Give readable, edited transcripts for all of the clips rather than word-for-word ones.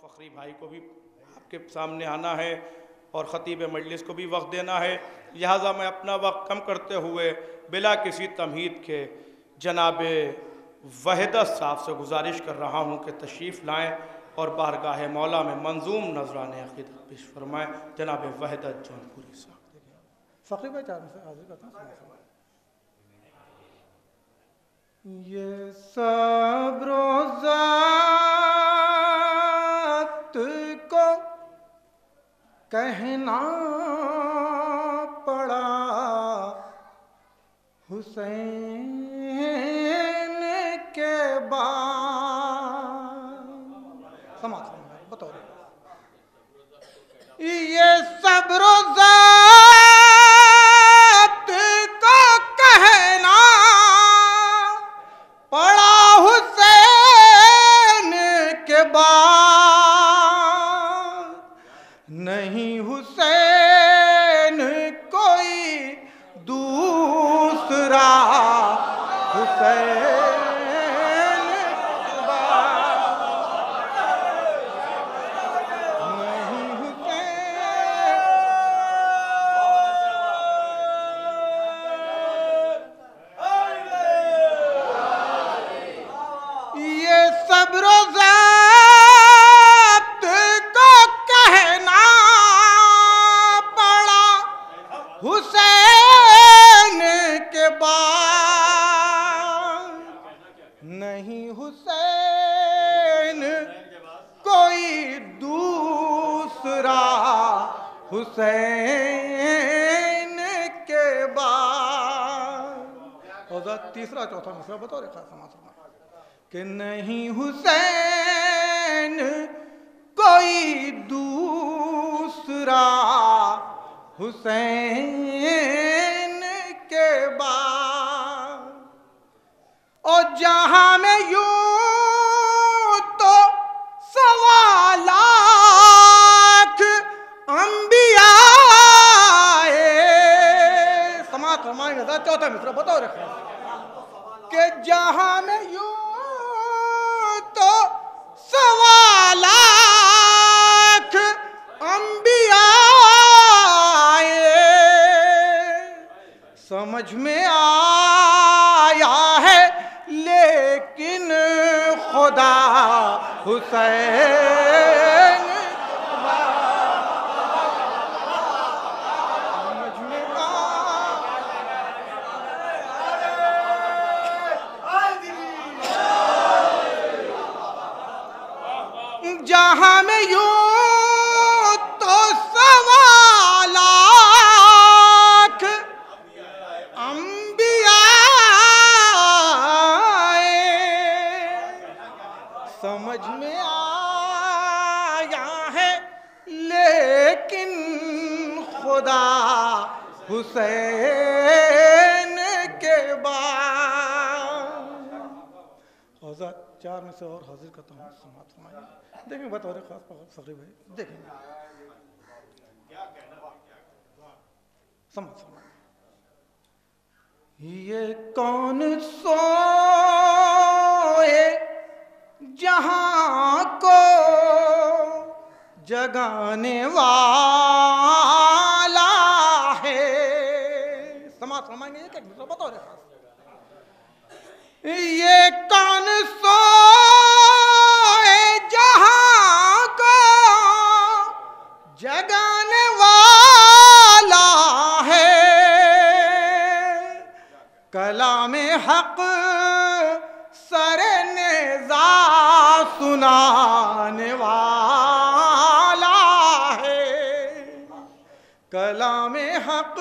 فخری بھائی کو بھی آپ کے سامنے آنا ہے اور خطیب مجلس کو بھی وقت دینا ہے، لہٰذا میں اپنا وقت کم کرتے ہوئے بلا کسی تمہید کے جناب وحدت صاحب سے گزارش کر رہا ہوں کہ تشریف لائیں اور بارگاہ مولا میں منظوم نذران عقیدت پیش فرمائیں۔ جناب وحدت جون پوری صاحب فخری بھائی چار میں سے حاضر کرتا ہوں۔ یہ صبر و ذات کو کہنا پڑا حسین کے بعد، سماعت فرمائیں بطور یہ صبر و ذات کو کہنا پڑا حسین کے بعد، نہیں حسین کوئی دوسرا حسین کے بعد، نہیں حسین۔ یہ صبر و ذات کو کہنا پڑا حسین کے بعد، نہیں حسین کوئی دوسرا حسین کے بعد۔ اور تیسرا چوتھا مسئلہ بطور خاص سماعت فرمائیں کہ نہیں حسین کوئی دوسرا حسین کے بعد، اور جہاں میں یوں تو سوا لاکھ انبیاء، سماعت فرمائیں گے چوتھا مصرع بطور خاص کہ جہاں میں یوں تو سوا لاکھ انبیاء، سمجھ میں آیا ہے لیکن خدا حسین سمجھ میں جہاں میں یوں تو سوا لاکھ انبیاء، سمجھ میں آیا ہے لیکن خدا حسین کے بعد۔ حضرت چار میں سے اور حاضر کرتا ہوں، سماعت فرمائیں۔ دیکھیں بطور خاص فخری بھائی دیکھیں سماعت فرمائیں۔ یہ کون سوئے جہاں کو جگانے والا ہے، سماعت فرمائیں گے ایک دوسرا بطور خاص۔ یہ کون سوئے جہاں کو جگانے والا ہے، کلام حق سر نیزہ سنانے والا ہے، کلام حق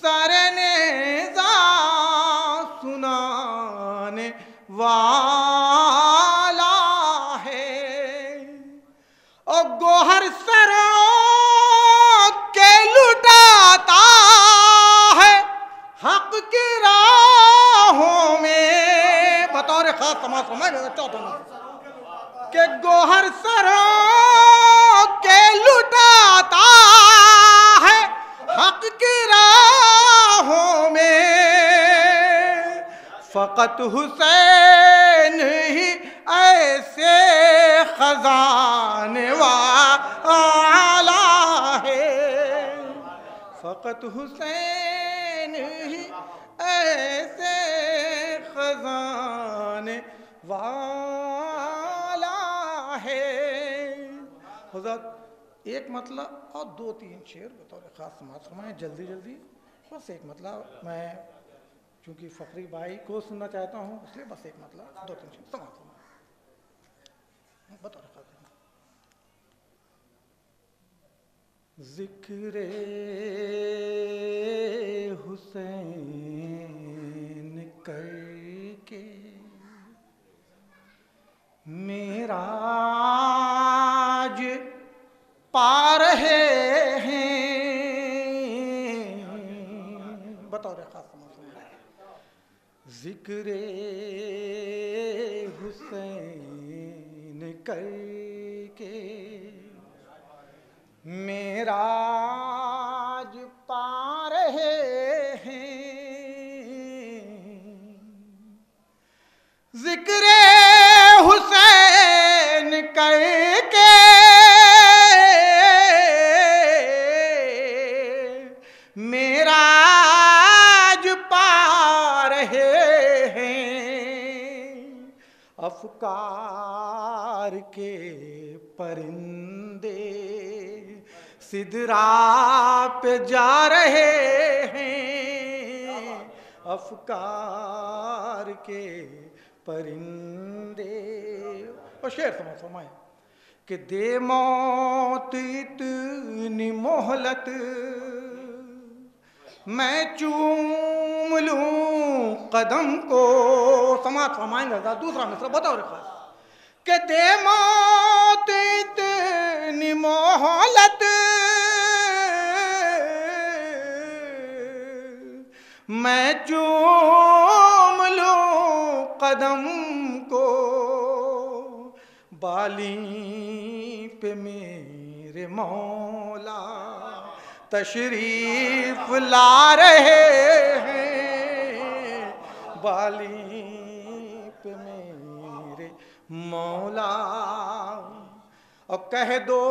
سر نیزہ سنانے والا ہے، اور گوہر سروں کے لٹاتا ہے حق کی راہوں میں، بطور خاص سماعت فرمائیں کہ گوہر سروں کے لٹاتا ہے حق کی راہوں میں، فقط حسین ہی ایسے خزاں فقط حسین ہی ایسے خزانے والا ہے۔ حضرت ایک مطلب اور دو تین شعر بطور خاص سماعت فرمائیں جلدی جلدی، بس ایک مطلب میں چونکہ فقری بھائی کو سننا چاہتا ہوں اس لیے بس ایک مطلب دو تین شعر سماعت فرمائیں بطور خاص۔ ذکر حسین کر کے معراج پا رہے ہیں، بطور خاص ذکر حسین کر کے معراج پا رہے ہیں، ذکر حسین کر کے معراج پا رہے ہیں، افکار کے پرندے سدرا پہ جا رہے ہیں، افکار کے پرندے۔ اور شعر سمجھ فرمائیں کہ دے موت اتنی مہلت میں چوم لوں قدم کو، سماعت فرمائیں گے دوسرا مصرع بطور خاص کہ دے موت اتنی مہلت میں چوم لوں قدم کو، بالی پہ میرے مولا تشریف لا رہے ہیں، بالی پہ میرے مولا، اور کہہ دو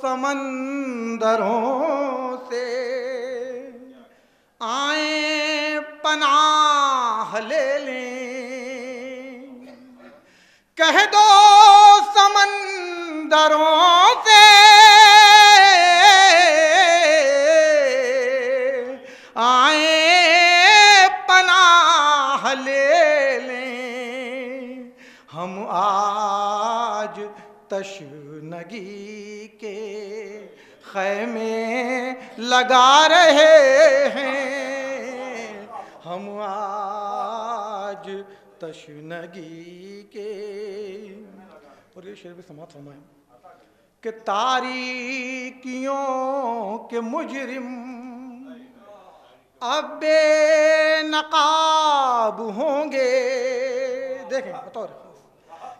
سمندروں سے آئیں پناہ لے لیں، کہہ دو سمندروں سے آئیں پناہ لے لیں، ہم آج تشنگی کے خیمے لگا رہے ہیں، ہم آج تشنگی کے۔ اور یہ شعر بھی سماعت فرمائیں کہ تاریکیوں کے مجرم اب بے نقاب ہوں گے، دیکھیں بطور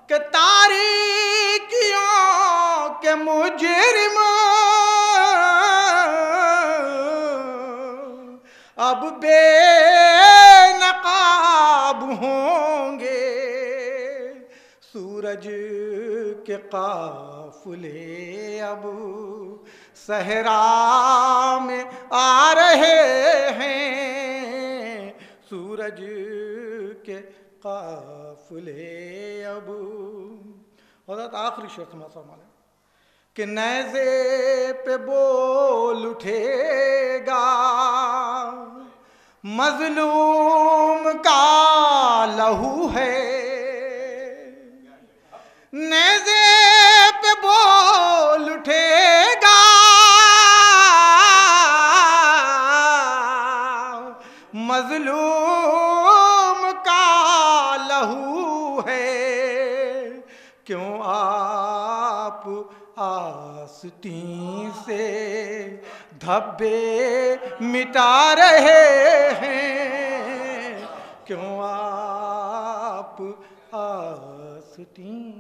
کہ تاریکیوں کے مجرم اب بے نقاب ہوں گے، سورج کے قافلے اب صحرا میں آ رہے ہیں، سورج کے قافلے اب۔ حضرت آخری شعر سماعت فرمائیں کہ نیزے پہ بول اٹھے گا مظلوم کا لہو ہے، نیزے پہ بول اٹھے گا مظلوم کا لہو ہے، کیوں آپ آستین سے دھبے مٹا رہے ہیں، کیوں آپ آستین